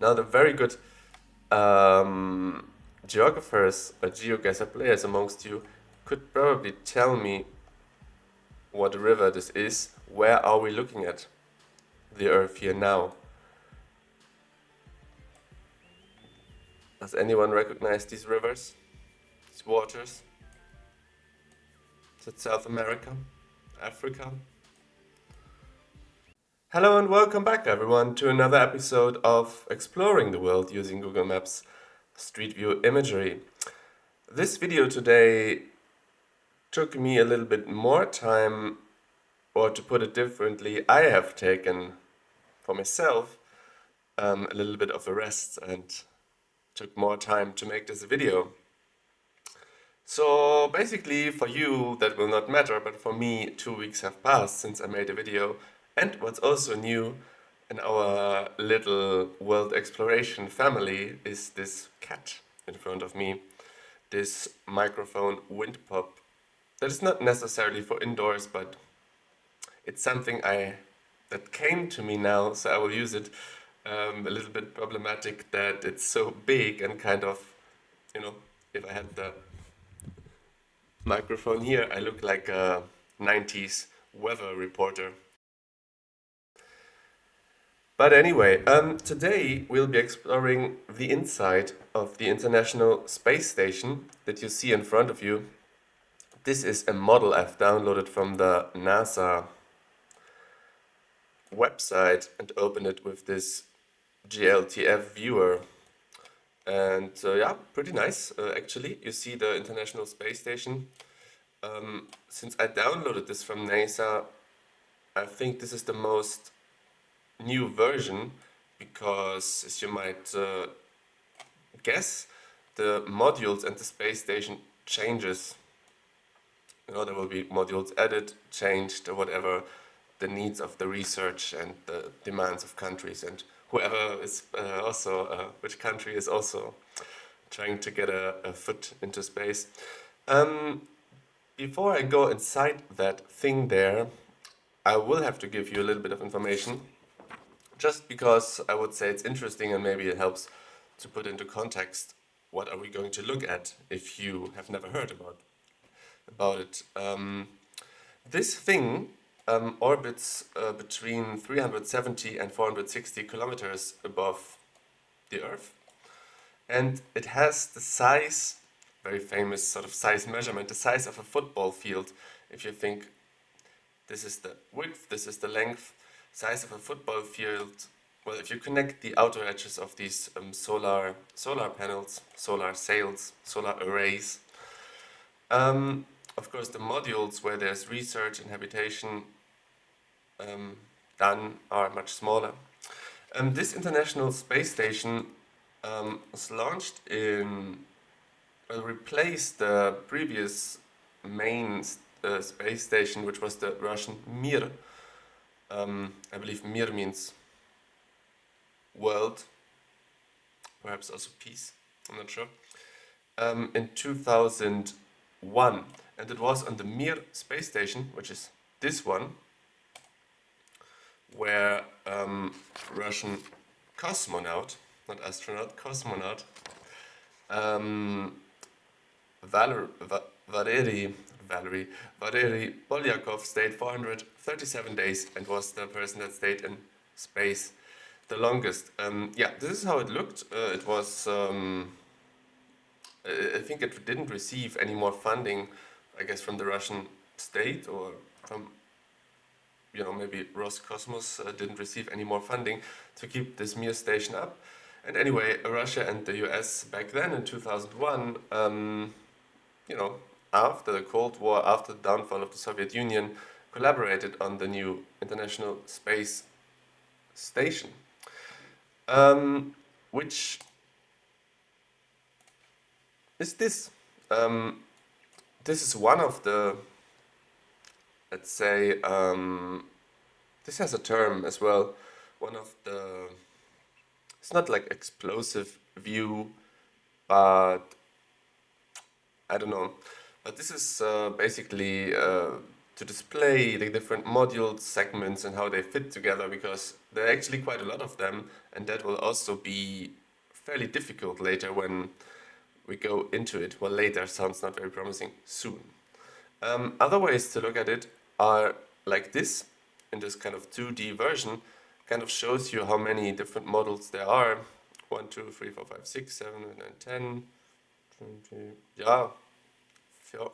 Now, the very good geographers or geoguesser players amongst you could probably tell me what river this is. Where are we looking at the Earth here now? Does anyone recognize these rivers, these waters? Is it South America? Africa? Hello and welcome back, everyone, to another episode of Exploring the World using Google Maps Street View imagery. This video today took me a little bit more time, or to put it differently, I have taken for myself a little bit of a rest and took more time to make this video. So basically for you that will not matter, but for me 2 weeks have passed since I made a video. And what's also new in our little world exploration family is this cat in front of me, this microphone wind pop. That is not necessarily for indoors, but it's something that came to me now, so I will use it. A little bit problematic that it's so big and kind of, if I had the microphone here, I look like a 90s weather reporter. But anyway, today we'll be exploring the inside of the International Space Station that you see in front of you. This is a model I've downloaded from the NASA website and opened it with this GLTF viewer. And yeah, pretty nice actually. You see the International Space Station. Since I downloaded this from NASA, I think this is the most new version because, as you might guess, the modules and the space station changes. There will be modules added, changed, or whatever the needs of the research and the demands of countries and whoever is which country is also trying to get a foot into space. Before I go inside that thing there, I will have to give you a little bit of information, just because I would say it's interesting and maybe it helps to put into context what are we going to look at if you have never heard about it. This thing orbits between 370 and 460 kilometers above the Earth, and it has the size, very famous sort of size measurement, the size of a football field. If you think this is the width, this is the length, size of a football field. Well, if you connect the outer edges of these solar panels, solar sails, solar arrays, of course the modules where there's research and habitation done are much smaller. This International Space Station was launched replaced the previous main space station, which was the Russian Mir. I believe Mir means world, perhaps also peace, I'm not sure, in 2001. And it was on the Mir space station, which is this one, where Russian cosmonaut, not astronaut, cosmonaut, Valery Polyakov stayed 437 days and was the person that stayed in space the longest. Yeah, this is how it looked. It was, I think it didn't receive any more funding, I guess, from the Russian state, or from, maybe Roscosmos didn't receive any more funding to keep this Mir station up. And anyway, Russia and the US back then in 2001, after the Cold War, after the downfall of the Soviet Union, collaborated on the new International Space Station, which is this. This is one of the, let's say, this has a term as well, one of the, it's not like explosive view, but I don't know. But this is basically to display the different module segments and how they fit together, because there are actually quite a lot of them, and that will also be fairly difficult later when we go into it. Well, later sounds not very promising, soon. Other ways to look at it are like this, in this kind of 2D version, kind of shows you how many different models there are. 1, 2, 3, 4, 5, 6, 7, 8, 9, 10, 20, yeah,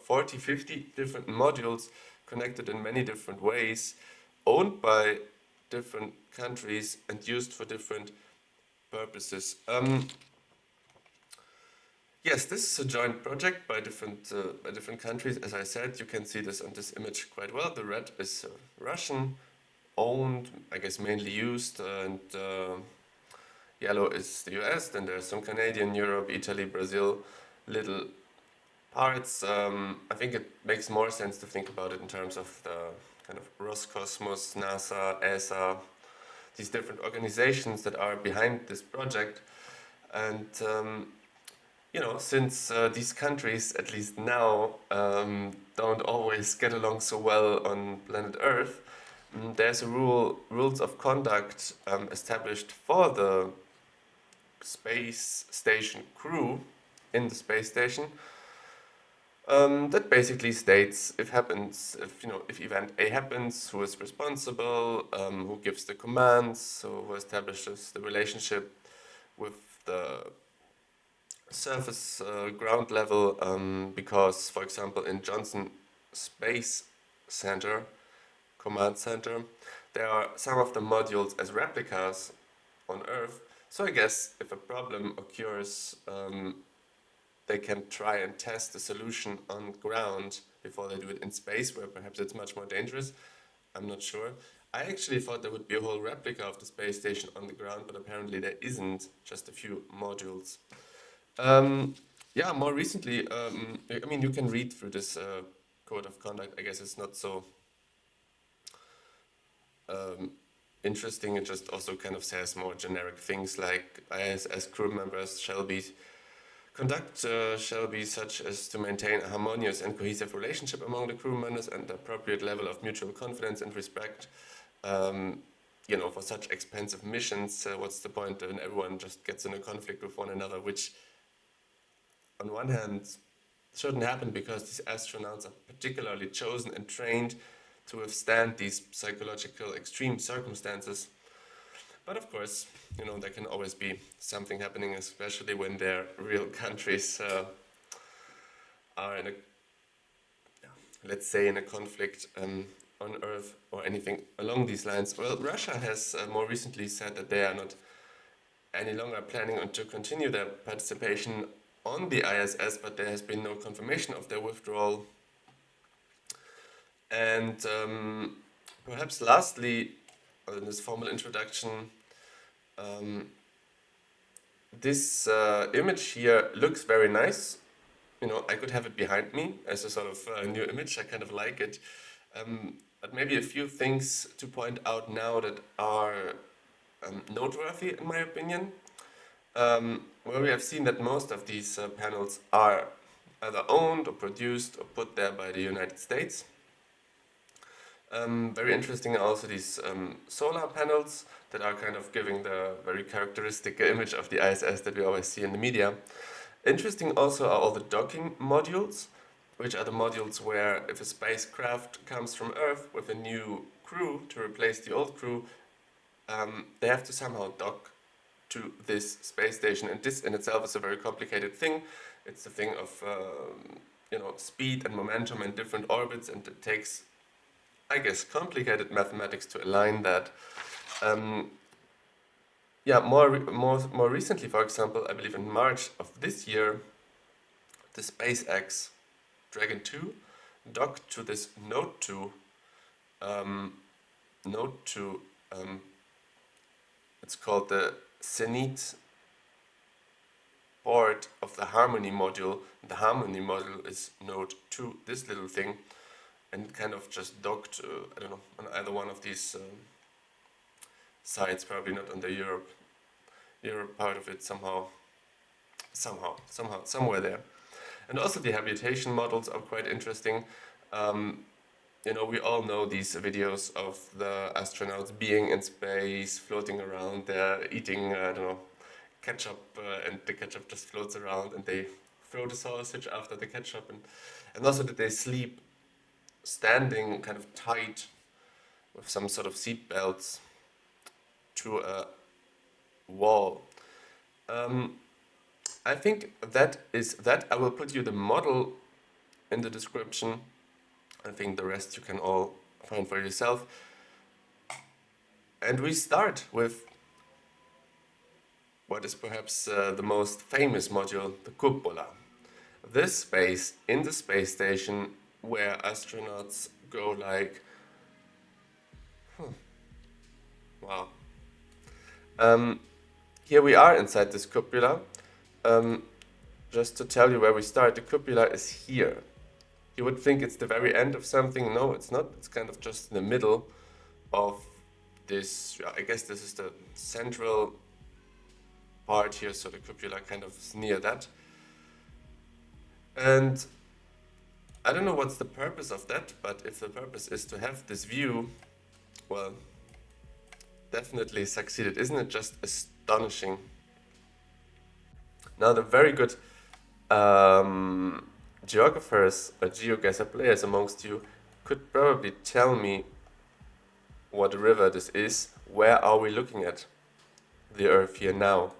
40, 50 different modules connected in many different ways, owned by different countries and used for different purposes. Yes, this is a joint project by different countries. As I said, you can see this on this image quite well. The red is Russian, owned, I guess mainly used, and yellow is the US. Then there's some Canadian, Europe, Italy, Brazil, little parts. I think it makes more sense to think about it in terms of the kind of Roscosmos, NASA, ESA, these different organizations that are behind this project. And since these countries, at least now, don't always get along so well on planet Earth, there's a rules of conduct established for the space station crew in the space station, that basically states if event A happens, who is responsible, who gives the commands, so who establishes the relationship with the surface ground level, because, for example, in Johnson Space Center, Command Center, there are some of the modules as replicas on Earth. So I guess if a problem occurs, they can try and test the solution on ground before they do it in space, where perhaps it's much more dangerous. I'm not sure. I actually thought there would be a whole replica of the space station on the ground, but apparently there isn't, just a few modules. Yeah, more recently, I mean, you can read through this code of conduct. I guess it's not so interesting. It just also kind of says more generic things like ISS crew members shall be such as to maintain a harmonious and cohesive relationship among the crew members and the appropriate level of mutual confidence and respect. For such expensive missions, what's the point when everyone just gets in a conflict with one another, which on one hand shouldn't happen because these astronauts are particularly chosen and trained to withstand these psychological extreme circumstances. But of course, there can always be something happening, especially when their real countries are in let's say, in a conflict on Earth or anything along these lines. Well, Russia has more recently said that they are not any longer planning to continue their participation on the ISS, but there has been no confirmation of their withdrawal. And perhaps lastly, in this formal introduction, this image here looks very nice. I could have it behind me as a sort of new image. I kind of like it. But maybe a few things to point out now that are noteworthy, in my opinion. Where we have seen that most of these panels are either owned or produced or put there by the United States. Very interesting are also these solar panels that are kind of giving the very characteristic image of the ISS that we always see in the media. Interesting also are all the docking modules, which are the modules where if a spacecraft comes from Earth with a new crew to replace the old crew, they have to somehow dock to this space station, and this in itself is a very complicated thing. It's a thing of speed and momentum and different orbits, and it takes, I guess, complicated mathematics to align that. More recently, for example, I believe in March of this year, the SpaceX Dragon 2 docked to this Node 2. It's called the Zenith board of the Harmony module. The Harmony module is Node 2, this little thing, and kind of just docked, I don't know, on either one of these sites, probably not on the Europe part of it, somewhere there. And also the habitation models are quite interesting. You know, we all know these videos of the astronauts being in space, floating around there, eating, I don't know, ketchup, and the ketchup just floats around, and they throw the sausage after the ketchup, and also that they sleep standing kind of tight with some sort of seat belts to a wall. Um, I think that is that. I will put you the model in the description. I think the rest you can all find for yourself. And we start with what is perhaps the most famous module, the cupola. This space in the space station where astronauts go like, wow. Here we are inside this cupola. Just to tell you where we start, the cupola is here. You would think it's the very end of something. No, it's not. It's kind of just in the middle of this. Yeah, I guess this is the central part here, so the cupola kind of is near that. And I don't know what's the purpose of that, but if the purpose is to have this view, well, definitely succeeded. Isn't it just astonishing? Now, the very good geographers or geoguessr players amongst you could probably tell me what river this is. Where are we looking at the Earth here now?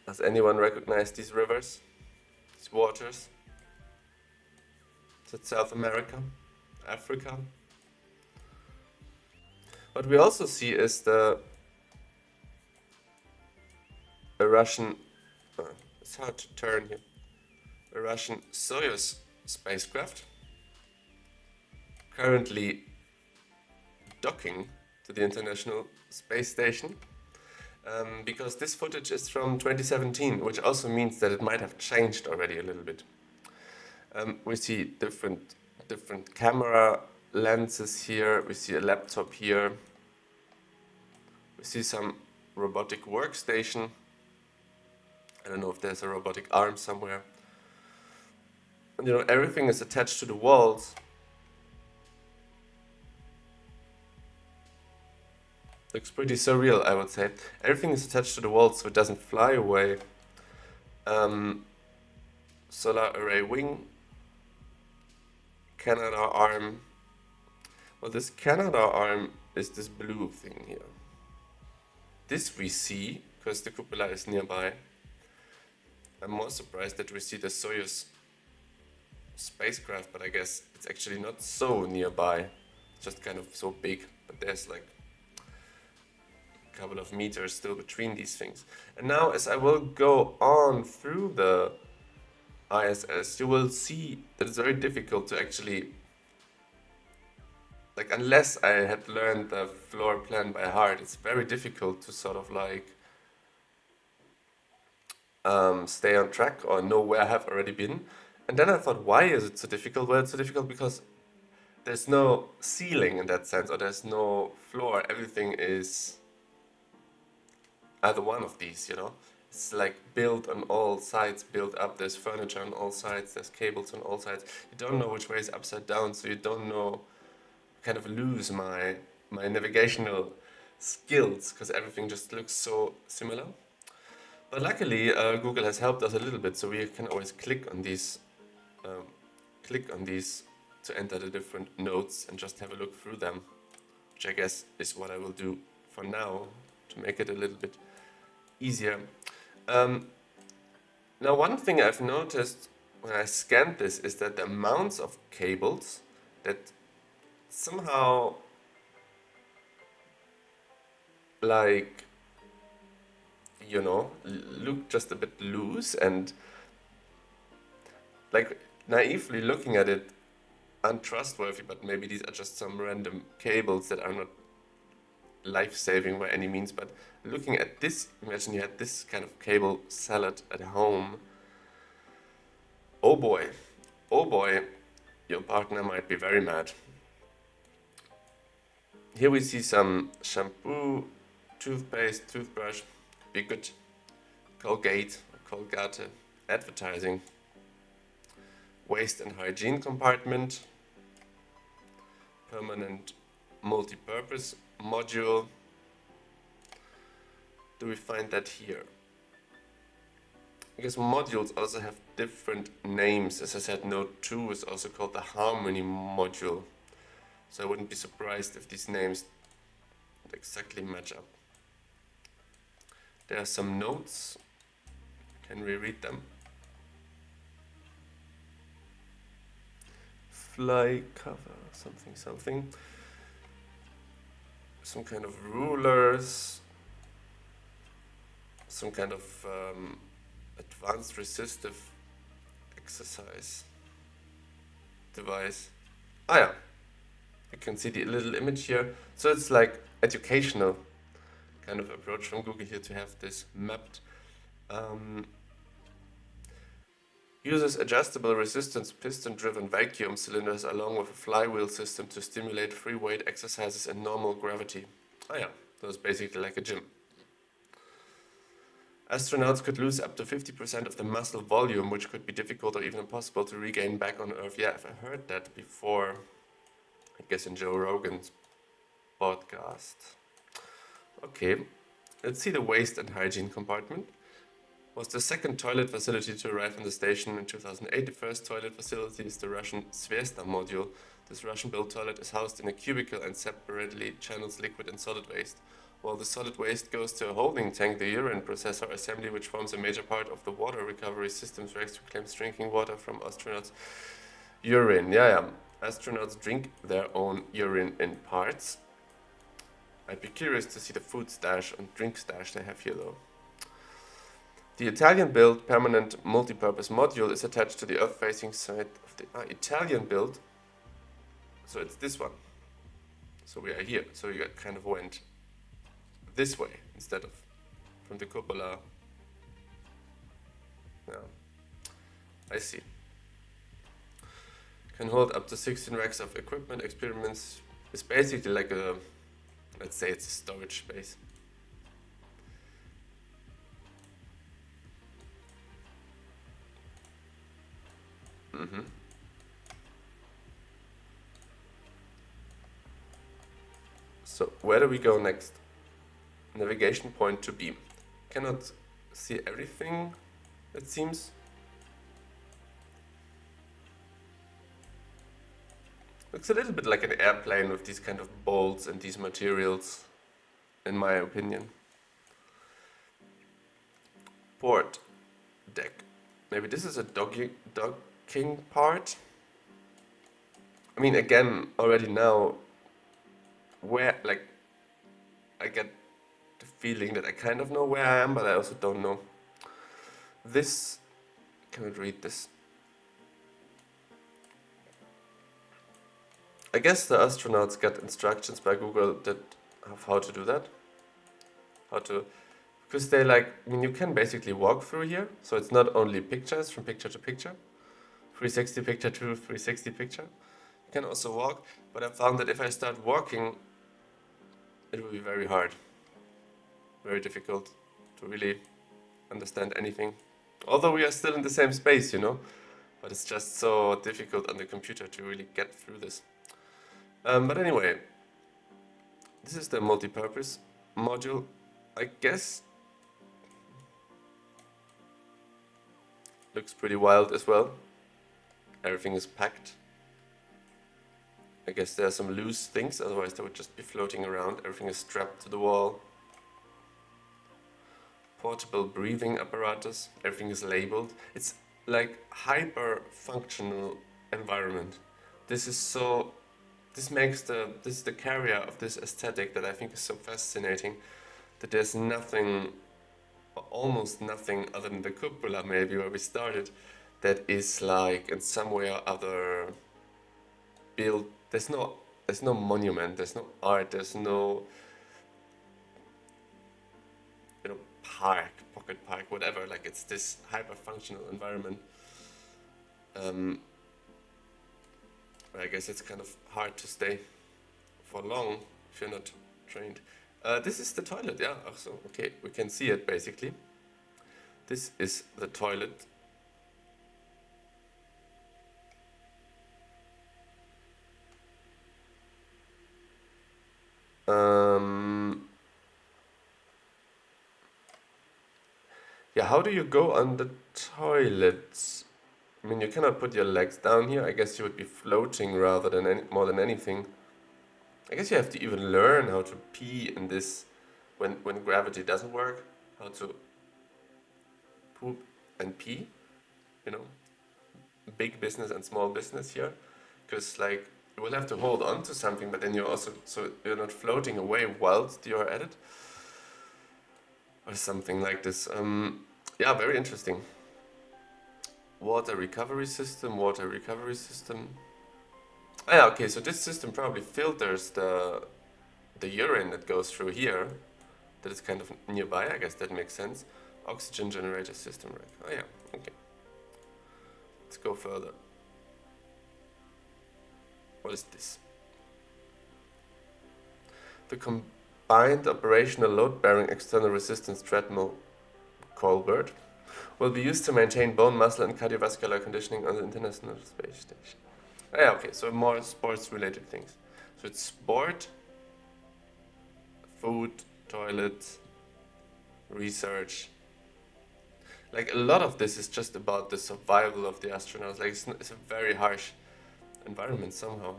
Does anyone recognize these rivers, these waters? Is it South America, Africa? What we also see is a Russian, it's hard to turn here, a Russian Soyuz spacecraft currently docking to the International Space Station, because this footage is from 2017, which also means that it might have changed already a little bit. We see different camera lenses here, we see a laptop here, we see some robotic workstation. I don't know if there's a robotic arm somewhere. And, you know, everything is attached to the walls. Looks pretty surreal, I would say. Everything is attached to the walls so it doesn't fly away. Solar array wing. Canada arm. Well, this Canada arm is this blue thing here. This we see, because the cupola is nearby. I'm more surprised that we see the Soyuz spacecraft, but I guess it's actually not so nearby. It's just kind of so big, but there's like a couple of meters still between these things. And now, as I will go on through the ISS, you will see that it's very difficult to actually, like, unless I had learned the floor plan by heart, it's very difficult to sort of like stay on track or know where I have already been. And then I thought, why is it so difficult? Well, it's so difficult because there's no ceiling in that sense, or there's no floor. Everything is either one of these, you know? It's like built on all sides, built up. There's furniture on all sides, there's cables on all sides. You don't know which way is upside down, so you don't know, kind of lose my navigational skills because everything just looks so similar. But luckily, Google has helped us a little bit, so we can always click on these to enter the different notes and just have a look through them, which I guess is what I will do for now to make it a little bit easier. Now, one thing I've noticed when I scanned this is that the amounts of cables that somehow like, you know, look just a bit loose and like naively looking at it untrustworthy, but maybe these are just some random cables that are not life-saving by any means. But looking at this, imagine you had this kind of cable salad at home. Oh boy, your partner might be very mad. Here we see some shampoo, toothpaste, toothbrush, be good, Colgate, Colgate, advertising. waste and hygiene compartment, permanent multi-purpose module. Do we find that here? I guess modules also have different names. As I said, node 2 is also called the harmony module. So I wouldn't be surprised if these names exactly match up. There are some notes. Can we read them? Fly cover, something, something. Some kind of rulers. Some kind of advanced resistive exercise device. Ah yeah, you can see the little image here. So it's like educational kind of approach from Google here to have this mapped. Uses adjustable resistance piston-driven vacuum cylinders along with a flywheel system to stimulate free weight exercises in normal gravity. Ah yeah, so it's basically like a gym. Astronauts could lose up to 50% of the muscle volume, which could be difficult or even impossible to regain back on Earth. Yeah, I've heard that before, I guess in Joe Rogan's podcast. Okay, let's see the waste and hygiene compartment. Was the second toilet facility to arrive on the station in 2008. The first toilet facility is the Russian Zvezda module. This Russian-built toilet is housed in a cubicle and separately channels liquid and solid waste. While the solid waste goes to a holding tank, the urine processor assembly, which forms a major part of the water recovery systems, reclaims drinking water from astronauts' urine. Yeah. Astronauts drink their own urine in parts. I'd be curious to see the food stash and drink stash they have here though. The Italian-built permanent multi-purpose module is attached to the Earth-facing side of the Italian-built. So it's this one. So we are here. So you kind of went this way instead of from the cupola. Yeah, I see. Can hold up to 16 racks of equipment. Experiments is basically like a, let's say it's a storage space. So where do we go next? Navigation point to beam. Cannot see everything, it seems. Looks a little bit like an airplane with these kind of bolts and these materials, in my opinion. Port deck. Maybe this is a docking part. I mean, again, already now, where, like, I get the feeling that I kind of know where I am, but I also don't know. This, can I read this? I guess the astronauts get instructions by Google that of how to do that. Because they like, I mean, you can basically walk through here, so it's not only pictures from picture to picture, 360 picture to 360 picture. You can also walk, but I found that if I start walking, it will be very hard, very difficult to really understand anything. Although we are still in the same space, you know, but it's just so difficult on the computer to really get through this. But anyway, this is the multi-purpose module. I guess looks pretty wild as well. Everything is packed. I guess there are some loose things, otherwise they would just be floating around. Everything is strapped to the wall. Portable breathing apparatus. Everything is labeled. It's like hyper-functional environment. This is the carrier of this aesthetic that I think is so fascinating. That there's nothing, almost nothing other than the cupola maybe where we started, that is like in some way or other built. There's no monument, there's no art, there's no, you know, park, pocket park, whatever. Like it's this hyper-functional environment. I guess it's kind of hard to stay for long if you're not trained. This is the toilet, yeah. So okay, we can see it basically. This is the toilet. Yeah, how do you go on the toilet? I mean, you cannot put your legs down here. I guess you would be floating rather than more than anything. I guess you have to even learn how to pee in this when gravity doesn't work. How to poop and pee, you know, big business and small business here, because like you will have to hold on to something, but then you're also so you're not floating away whilst you're at it, or something like this. Yeah, very interesting. Water recovery system, water recovery system. Ah, yeah, okay, so this system probably filters the urine that goes through here. That is kind of nearby, I guess that makes sense. Oxygen generator system, right? Oh yeah, okay. Let's go further. What is this? The combined operational load-bearing external resistance treadmill Colbert will be used to maintain bone, muscle, and cardiovascular conditioning on the International Space Station. Oh, yeah, okay, so more sports-related things. So it's sport, food, toilet, research. Like a lot of this is just about the survival of the astronauts. Like it's a very harsh environment somehow.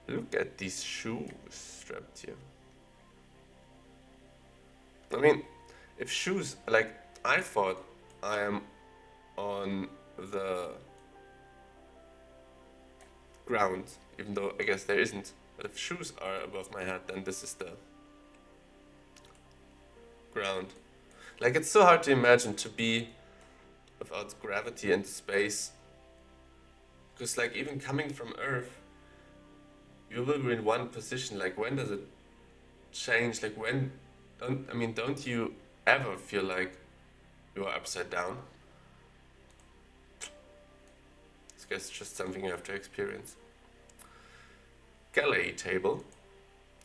Look at these shoes strapped here. I mean, if shoes, like I thought I am on the ground, even though I guess there isn't. But if shoes are above my head, then this is the ground. Like it's so hard to imagine to be without gravity and space. Because like even coming from Earth, you will be in one position. Like when does it change? Like when don't you ever feel like you are upside down? I guess it's just something you have to experience. Galley table.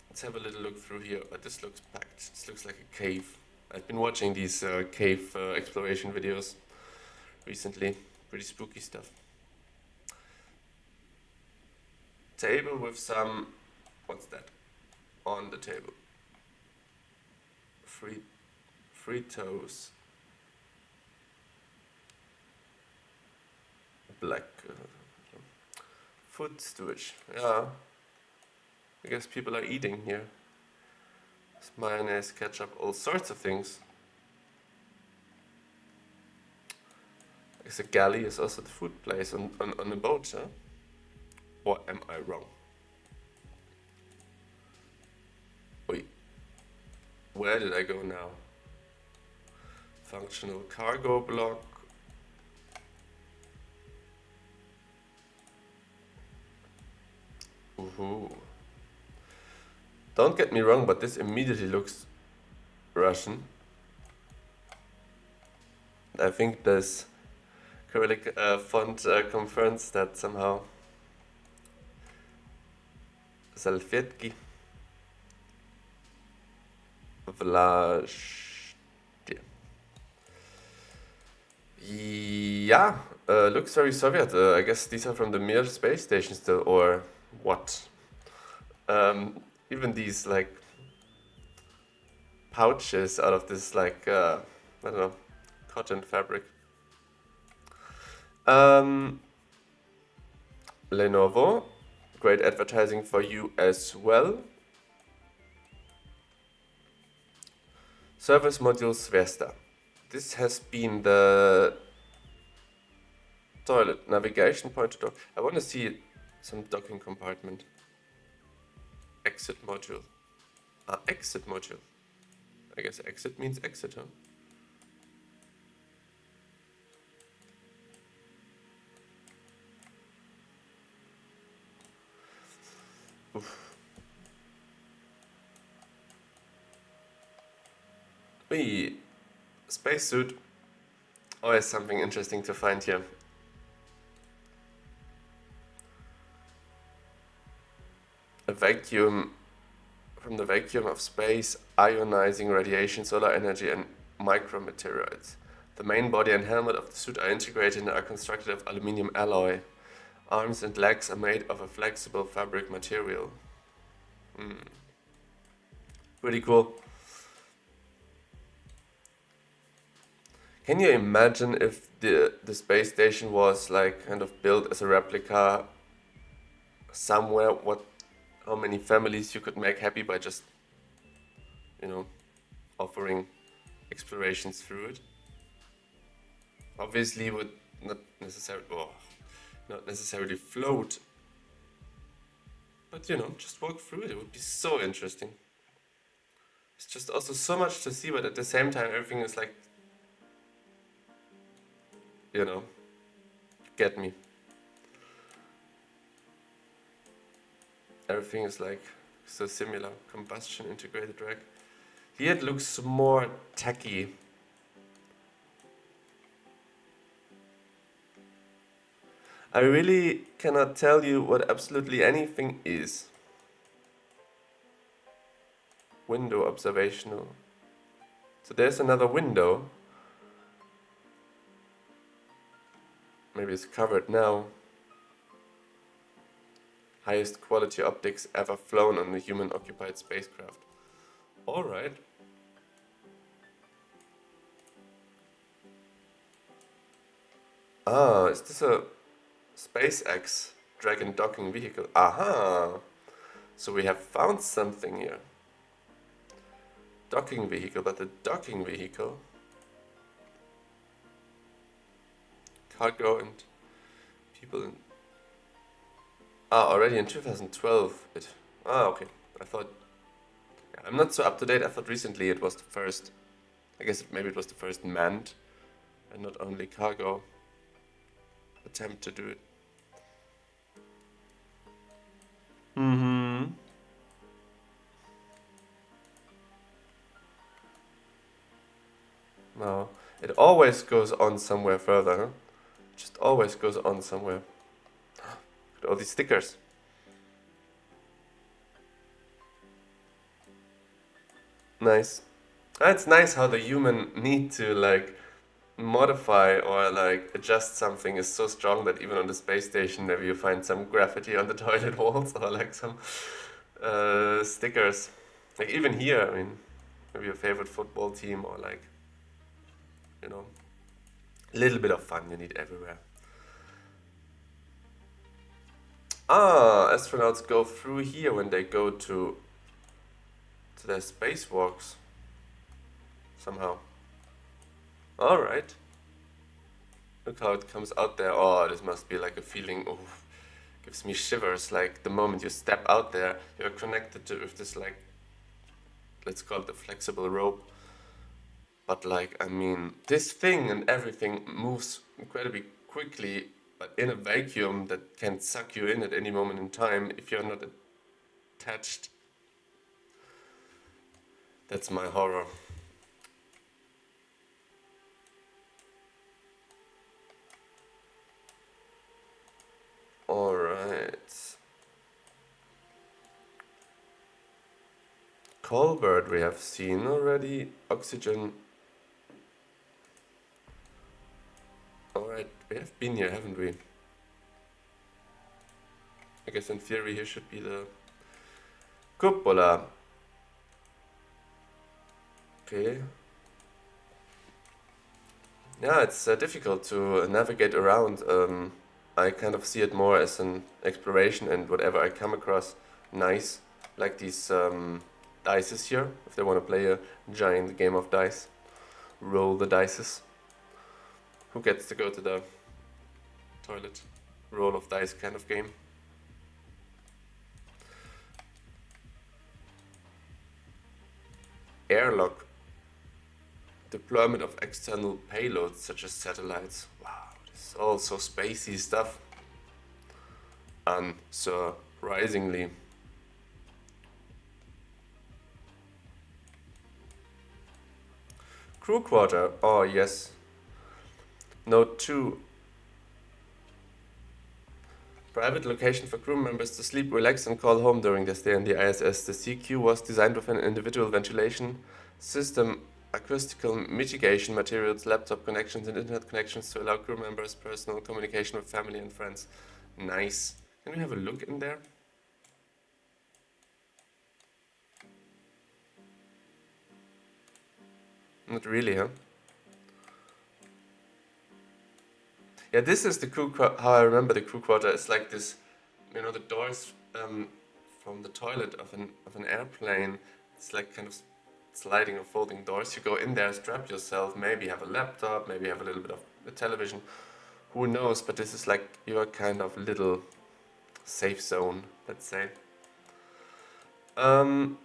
Let's have a little look through here. Oh, this looks packed. This looks like a cave. I've been watching these cave exploration videos recently. Pretty spooky stuff. Table with some... What's that? On the table. Fritos. Black food storage. Yeah. I guess people are eating here. It's mayonnaise, ketchup, all sorts of things. I guess a galley is also the food place on a boat, huh? Or am I wrong? Wait. Where did I go now? Functional cargo block. Ooh. Don't get me wrong, but this immediately looks Russian. I think this Cyrillic font confirms that somehow. Salfetki. Yeah, looks very Soviet. I guess these are from the Mir space station still, or what? Even these like pouches out of this like I don't know, cotton fabric. Lenovo, great advertising for you as well. Service module Svesta. This has been the toilet navigation point to dock. I want to see some docking compartment. Exit module. Exit module. I guess exit means exit, huh? Oof. Spacesuit. Always something interesting to find here. A vacuum, from the vacuum of space, ionizing radiation, solar energy, and micrometeorites. The main body and helmet of the suit are integrated and are constructed of aluminium alloy. Arms and legs are made of a flexible fabric material. Pretty cool. Can you imagine if the space station was like kind of built as a replica somewhere? How many families you could make happy by just, you know, offering explorations through it? Obviously, would not necessarily, not necessarily float, but just walk through it. It would be so interesting. It's just also so much to see, but at the same time, everything is like, you get me. Everything is like so similar. Combustion integrated rack. Here it looks more tacky. I really cannot tell you what absolutely anything is. Window observational. So there's another window. Maybe it's covered now. Highest quality optics ever flown on a human-occupied spacecraft. Alright. Ah, is this a SpaceX Dragon docking vehicle? Aha! So we have found something here. Docking vehicle, but the docking vehicle... Cargo and people in... already in 2012. Okay. I thought... Yeah, I'm not so up to date. I thought recently it was the first... I guess maybe it was the first manned and not only cargo attempt to do it. No, it always goes on somewhere further, huh? Just always goes on somewhere. Look at all these stickers. Nice. It's nice how the human need to like modify or like adjust something is so strong that even on the space station maybe you find some graffiti on the toilet walls or like some stickers. Like even here, I mean, maybe your favorite football team or like, a little bit of fun you need everywhere. Astronauts go through here when they go to their spacewalks. Somehow. Alright. Look how it comes out there. Oh, this must be like a feeling. Oh, gives me shivers. Like the moment you step out there, you're connected to with this like, let's call it a flexible rope. But like, I mean, this thing and everything moves incredibly quickly, but in a vacuum that can suck you in at any moment in time if you're not attached. That's my horror. Alright. Colbert we have seen already. Oxygen. Alright, we have been here, haven't we? I guess in theory here should be the cupola. Okay. Yeah, it's difficult to navigate around. I kind of see it more as an exploration and whatever I come across nice. Like these dices here, if they want to play a giant game of dice. Roll the dices. Who gets to go to the toilet? Roll of dice kind of game. Airlock. Deployment of external payloads such as satellites. Wow, this is all so spacey stuff. Unsurprisingly. Crew quarter. Oh yes. Note 2. Private location for crew members to sleep, relax and call home during their stay on the ISS. The CQ was designed with an individual ventilation system, acoustical mitigation materials, laptop connections and internet connections to allow crew members personal communication with family and friends. Nice. Can we have a look in there? Not really, huh? Yeah, this is the how I remember the crew quarter. It's like this, you know, the doors from the toilet of an airplane. It's like kind of sliding or folding doors. You go in there, strap yourself, maybe have a laptop, maybe have a little bit of a television. Who knows? But this is like your kind of little safe zone, let's say. Um,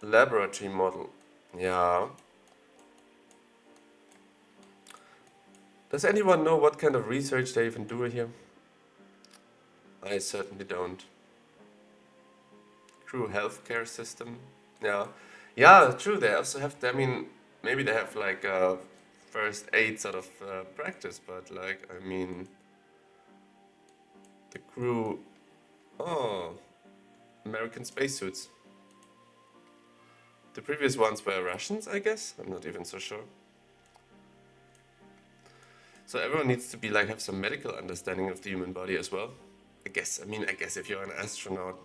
Laboratory model. Yeah. Does anyone know what kind of research they even do here? I certainly don't. Crew healthcare system. Yeah. Yeah, true. They also have, I mean, maybe they have like a first aid sort of practice, but like, I mean, the crew. Oh, American spacesuits. The previous ones were Russians, I guess. I'm not even so sure. So everyone needs to be like have some medical understanding of the human body as well. I guess. I mean, I guess if you're an astronaut,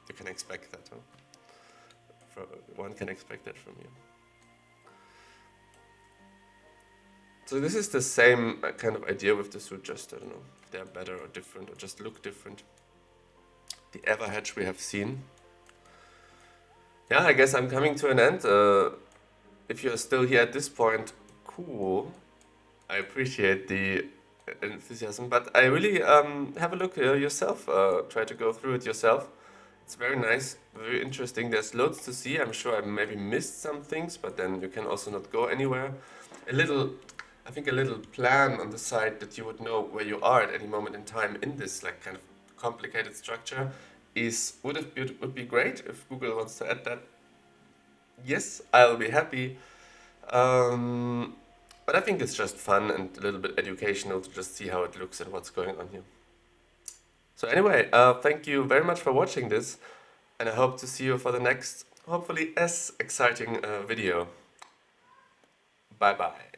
you can expect that. Huh? One can expect that from you. So this is the same kind of idea with the suit. Just I don't know, if they're better or different or just look different. The Everhatch we have seen. Yeah, I guess I'm coming to an end. If you're still here at this point, cool. I appreciate the enthusiasm, but I really have a look yourself. Try to go through it yourself. It's very nice, very interesting. There's loads to see. I'm sure I maybe missed some things, but then you can also not go anywhere. A little, I think, a little plan on the side that you would know where you are at any moment in time in this like kind of complicated structure would be great if Google wants to add that. Yes, I'll be happy. Um, but I think it's just fun and a little bit educational to just see how it looks and what's going on here. So anyway, thank you very much for watching this, and I hope to see you for the next, hopefully as exciting video. Bye bye.